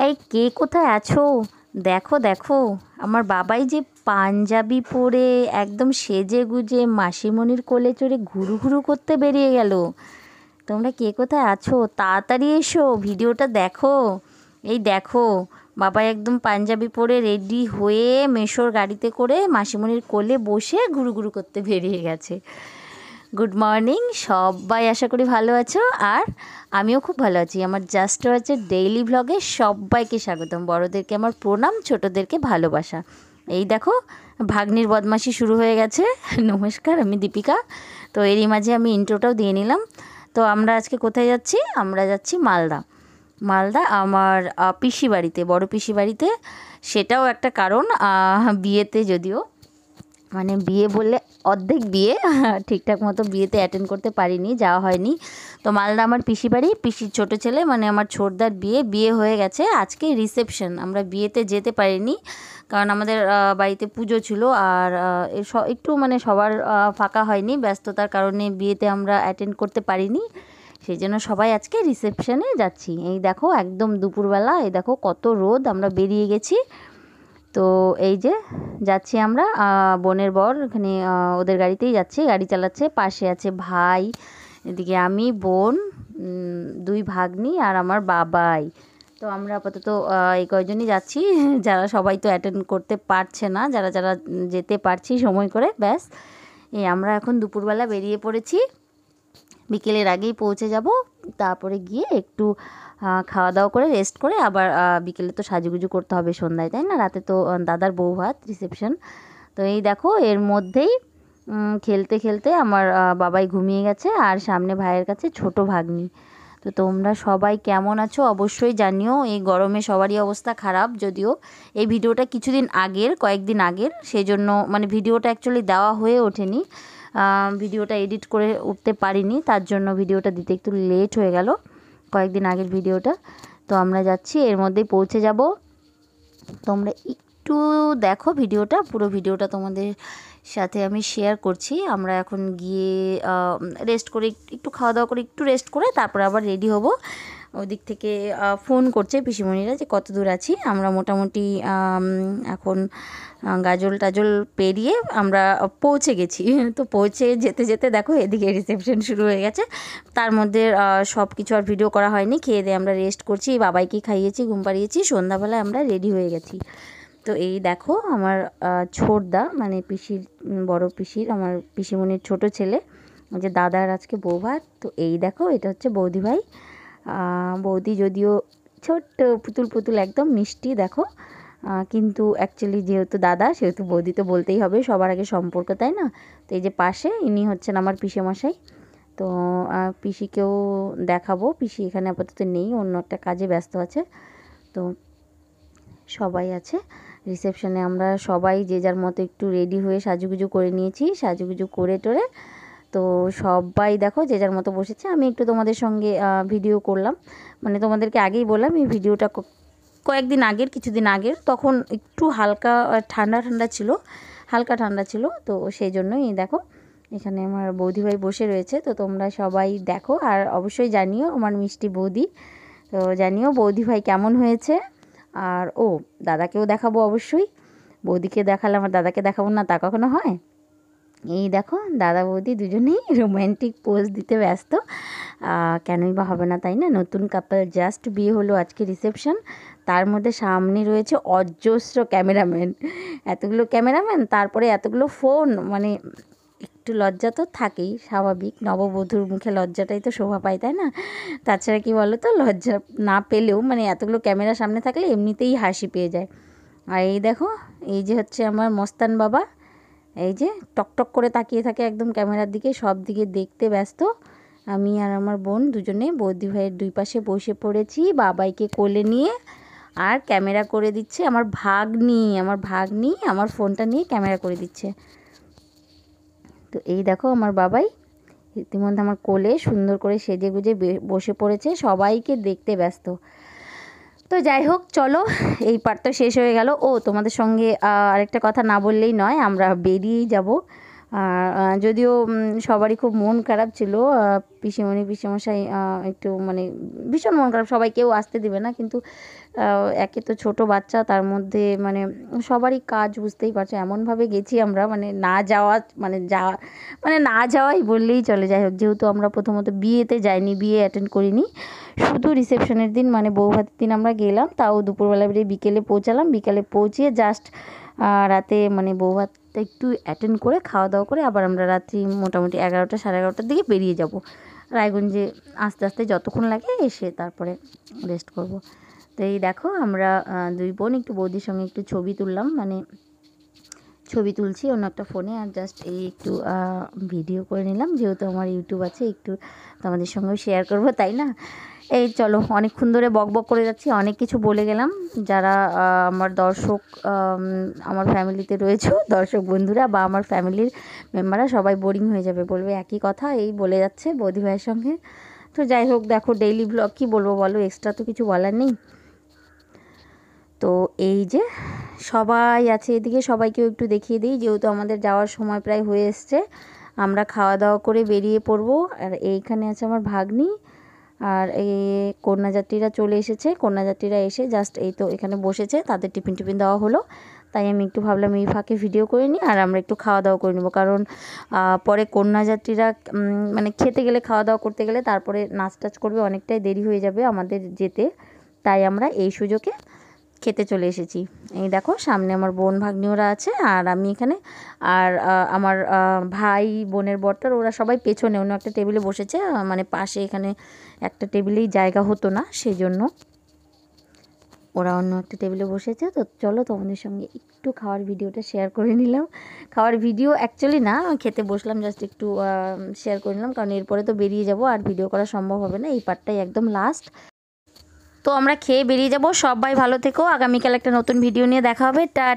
এই কে কোথায় আছো? দেখো দেখো, আমার বাবাই যে পাঞ্জাবি পরে একদম সেজে গুজে মাসিমণির কোলে চড়ে ঘুরু ঘুরু করতে বেরিয়ে গেল। তোমরা কে কোথায় আছো? তাড়াতাড়ি এসো, ভিডিওটা দেখো। এই দেখো, বাবা একদম পাঞ্জাবি পরে রেডি হয়ে মেশোর গাড়িতে করে মাসিমণির কোলে বসে ঘুরু ঘুরু করতে বেরিয়ে গেছে। গুড মর্নিং সবাই, আশা করি ভালো আছো। আর আমিও খুব ভালো আছি। আমার জাস্ট হচ্ছে ডেইলি ব্লগে সবাইকে স্বাগতম। বড়োদেরকে আমার প্রণাম, ছোটোদেরকে ভালোবাসা। এই দেখো, ভাগ্নির বদমাশি শুরু হয়ে গেছে। নমস্কার, আমি দীপিকা। তো এরই মাঝে আমি ইন্ট্রোটাও দিয়ে নিলাম। তো আমরা আজকে কোথায় যাচ্ছি? আমরা যাচ্ছি মালদা। মালদা আমার পিসি বাড়িতে, বড় পিসি বাড়িতে। সেটাও একটা কারণ, বিয়েতে যদিও, মানে বিয়ে বললে অর্ধেক বিয়ে, ঠিকঠাক মতো বিয়েতে অ্যাটেন্ড করতে পারিনি, যাওয়া হয়নি। তো মালদা আমার পিসি বাড়ি, পিসির ছোটো ছেলে মানে আমার ছোটদার বিয়ে হয়ে গেছে। আজকে রিসেপশন, আমরা বিয়েতে যেতে পারিনি কারণ আমাদের বাড়িতে পুজো ছিল। আর একটু মানে সবার ফাঁকা হয়নি, ব্যস্ততার কারণে বিয়েতে আমরা অ্যাটেন্ড করতে পারিনি। সেই জন্য সবাই আজকে রিসেপশনে যাচ্ছি। এই দেখো একদম দুপুরবেলা, এই দেখো কত রোদ, আমরা বেরিয়ে গেছি। তো এই যে যাচ্ছি আমরা, বোনের বর এখানে ওদের গাড়িতেই যাচ্ছি, গাড়ি চালাচ্ছে। পাশে আছে ভাই, এদিকে আমি, বোন, দুই ভাগ্নি আর আমার বাবাই। তো আমরা আপাতত এই কয়জনই যাচ্ছি। যারা সবাই তো অ্যাটেন্ড করতে পারছে না, যারা যারা যেতে পারছি সময় করে, ব্যাস। এই আমরা এখন দুপুরবেলা বেরিয়ে পড়েছি, বিকেলের আগেই পৌঁছে যাব। তারপরে গিয়ে একটু খাওয়া দাওয়া করে রেস্ট করে আবার বিকেলে তো সাজুগুজু করতে হবে সন্ধ্যায়, তাই না? রাতে তো দাদার বউ ভাত, রিসেপশন। তো এই দেখো, এর মধ্যেই খেলতে খেলতে আমার বাবাই ঘুমিয়ে গেছে, আর সামনে ভাইয়ের কাছে ছোট ভাগ্নি। তো তোমরা সবাই কেমন আছো অবশ্যই জানিও। এই গরমে সবারই অবস্থা খারাপ, যদিও এই ভিডিওটা কিছুদিন আগের, কয়েকদিন আগের, সেই জন্য মানে ভিডিওটা অ্যাকচুয়ালি দেওয়া হয়ে ওঠেনি, ভিডিওটা এডিট করে উঠতে পারিনি, তার জন্য ভিডিওটা দিতে একটু লেট হয়ে গেল, কয়েকদিন আগের ভিডিওটা। তো আমরা যাচ্ছি, এর মধ্যেই পৌঁছে যাব। তোমরা একটু দেখো ভিডিওটা, পুরো ভিডিওটা তোমাদের সাথে আমি শেয়ার করছি। আমরা এখন গিয়ে রেস্ট করে, একটু খাওয়া দাওয়া করে একটু রেস্ট করে তারপরে আবার রেডি হব। ওদিক থেকে ফোন করছে পিসিমণিরা যে কত দূর আছি। আমরা মোটামুটি এখন গাজল টাজল পেরিয়ে আমরা পৌঁছে গেছি। তো পৌঁছে যেতে যেতে দেখো এদিকে রিসেপশন শুরু হয়ে গেছে। তার মধ্যে সব কিছু আর ভিডিও করা হয়নি। খেয়ে দিয়ে আমরা রেস্ট করছি, বাবাইকে খাইয়েছি, ঘুম পাড়িয়েছি, সন্ধ্যাবেলায় আমরা রেডি হয়ে গেছি। তো এই দেখো আমার ছোটদা, মানে পিসির, বড় পিসির, আমার পিসিমণির ছোট ছেলে, যে দাদার আজকে বউ ভাত। তো এই দেখো, এটা হচ্ছে বৌদি ভাই। বৌদি যদিও ছোট্ট পুতুল পুতুল একদম মিষ্টি, দেখো। কিন্তু অ্যাকচুয়ালি যেহেতু দাদা সেহেতু বৌদি তো বলতেই হবে, সবার আগে সম্পর্ক, তাই না? তো এই যে পাশে ইনি হচ্ছেন আমার পিসেমশাই। তো পিসিকেও দেখাবো, পিসি এখানে আপাতত নেই, অন্য একটা কাজে ব্যস্ত আছে। তো সবাই আছে রিসেপশনে। আমরা সবাই যে যার মতো একটু রেডি হয়ে সাজুগুজু করে নিয়েছি, সাজুগুজু করে টোরে। তো সবাই দেখো যে যার মতো বসেছে। আমি একটু তোমাদের সঙ্গে ভিডিও করলাম, মানে তোমাদেরকে আগেই বললাম এই ভিডিওটা কয়েকদিন আগের, কিছুদিন আগের, তখন একটু হালকা ঠান্ডা ঠান্ডা ছিল, হালকা ঠান্ডা ছিল। তো সেই জন্যই দেখো এখানে আমার বৌদিভাই বসে রয়েছে। তো তোমরা সবাই দেখো, আর অবশ্যই জানিও আমার মিষ্টি বৌদি। তো জানিও বৌদিভাই কেমন হয়েছে। আর দাদাকেও দেখাবো অবশ্যই, বৌদিকে দেখালে আমার দাদাকে দেখাবো না, তা কখনো হয়? এই দেখো দাদা বৌদি দুজনেই রোম্যান্টিক পোজ দিতে ব্যস্ত। কেনই বা হবে না, তাই না? নতুন কাপল, জাস্ট বিয়ে হলো, আজকে রিসেপশন, তার মধ্যে সামনে রয়েছে অজস্র ক্যামেরাম্যান, এতগুলো ক্যামেরাম্যান, তারপরে এতগুলো ফোন, মানে একটু লজ্জা তো থাকেই, স্বাভাবিক, নববধূর মুখে লজ্জাটাই তো শোভা পায়, তাই না? তাছাড়া কি বলো তো, লজ্জা না পেলেও মানে এতগুলো ক্যামেরা সামনে থাকলে এমনিতেই হাসি পেয়ে যায়। আর এই দেখো, এই যে হচ্ছে আমার মস্তান বাবা, এই যে টকটক করে তাকিয়ে থাকে একদম ক্যামেরার দিকে, সব দিকে দেখতে ব্যস্ত। আমি আর আমার বোন দুজনে বৌদি ভাইয়ের দুই পাশে বসে পড়েছি, বাবাইকে কোলে নিয়ে, আর ক্যামেরা করে দিচ্ছে আমার ভাগ্নি আমার ফোনটা নিয়ে ক্যামেরা করে দিচ্ছে। তো এই দেখো আমার বাবাই ইতিমধ্যে আমার কোলে সুন্দর করে সেজে গুজে বসে পড়েছে, সবাইকে দেখতে ব্যস্ত। তো যাই হোক, চলো এই পার্ট তো শেষ হয়ে গেল। তোমাদের সঙ্গে আরেকটা কথা না বললেই নয়, আমরা বেরিয়েই যাব, আর যদিও সবারই খুব মন খারাপ ছিল, পিসিমণি পিসেমশাই একটু মানে ভীষণ মন খারাপ, সবাই কেউ আসতে দেবে না, কিন্তু একে তো ছোট বাচ্চা, তার মধ্যে মানে সবারই কাজ বুঝতেই পারছো, এমনভাবে গেছি আমরা মানে না যাওয়াই বললেই চলে। যাই হোক, যেহেতু আমরা প্রথমত বিয়েতে যাইনি, বিয়ে অ্যাটেন্ড করিনি, শুধু রিসেপশনের দিন মানে বউ ভাতের দিন আমরা গেলাম, তাও দুপুরবেলা বেরিয়ে বিকেলে পৌঁছালাম, বিকেলে পৌঁছিয়ে জাস্ট রাতে মানে বউ ভাতটা একটু অ্যাটেন্ড করে খাওয়া দাওয়া করে আবার আমরা রাত্রি মোটামুটি 11টা সাড়ে 11টার দিকে বেরিয়ে যাব রায়গঞ্জে, আস্তে আস্তে যতক্ষণ লাগে এসে তারপরে রেস্ট করব। তো এই দেখো আমরা দুই বোন একটু বৌদির সঙ্গে একটু ছবি তুললাম, মানে ছবি তুলছি অন্য একটা ফোনে, আর জাস্ট এই একটু ভিডিও করে নিলাম, যেহেতু আমার ইউটিউব আছে, একটু তোমাদের সঙ্গেও শেয়ার করবো, তাই না? এই চলো, অনেকক্ষণ ধরে বকবক করে যাচ্ছি, অনেক কিছু বলে গেলাম। যারা আমার দর্শক আমার ফ্যামিলিতে রয়েছে, দর্শক বন্ধুরা বা আমার ফ্যামিলির মেম্বাররা সবাই বোরিং হয়ে যাবে, বলবে একই কথা এই বলে যাচ্ছে বৌদি ভাইয়ের সঙ্গে। তো যাই হোক, দেখো ডেইলি ব্লগ কী বলবো বলো, এক্সট্রা তো কিছু বলার নেই। তো এই যে সবাই আছে এদিকে, সবাইকেও একটু দেখিয়ে দিই, যেহেতু আমাদের যাওয়ার সময় প্রায় হয়ে এসছে, আমরা খাওয়া দাওয়া করে বেরিয়ে পড়বো। আর এইখানে আছে আমার ভাগ্নি, আর এই কন্যাযাত্রীরা চলে এসেছে, কন্যাযাত্রীরা এসে জাস্ট এই তো এখানে বসেছে, তাদের টিফিন টিফিন দেওয়া হলো, তাই আমি একটু ভাবলাম এই ফাঁকে ভিডিও করে নিই, আর আমরা একটু খাওয়া দাওয়া করে নেবো, কারণ পরে কন্যাযাত্রীরা মানে খেতে গেলে, খাওয়া দাওয়া করতে গেলে তারপরে নাচ টাচ করবে, অনেকটাই দেরি হয়ে যাবে আমাদের যেতে, তাই আমরা এই সুযোগে খেতে চলে এসেছি। এই দেখো সামনে আমার বোন ভাগ্নিওরা আছে, আর আমি এখানে, আর আমার ভাই বোনের বরটার ওরা সবাই পেছনে অন্য একটা টেবিলে বসেছে, মানে পাশে এখানে একটা টেবিলেই জায়গা হতো না, সেই জন্য ওরা অন্য একটা টেবিলে বসেছে। তো চলো তোমাদের সঙ্গে একটু খাওয়ার ভিডিওটা শেয়ার করে নিলাম, খাওয়ার ভিডিও অ্যাকচুয়ালি না, খেতে বসলাম জাস্ট একটু শেয়ার করে নিলাম, কারণ এরপরে তো বেরিয়ে যাব, আর ভিডিও করা সম্ভব হবে না, এই পার্টটাই একদম লাস্ট। তো আমরা খেয়ে বেরিয়ে যাব, সবাই ভালো থেকো, আগামীকাল একটা নতুন ভিডিও নিয়ে দেখা হবে, টাটা।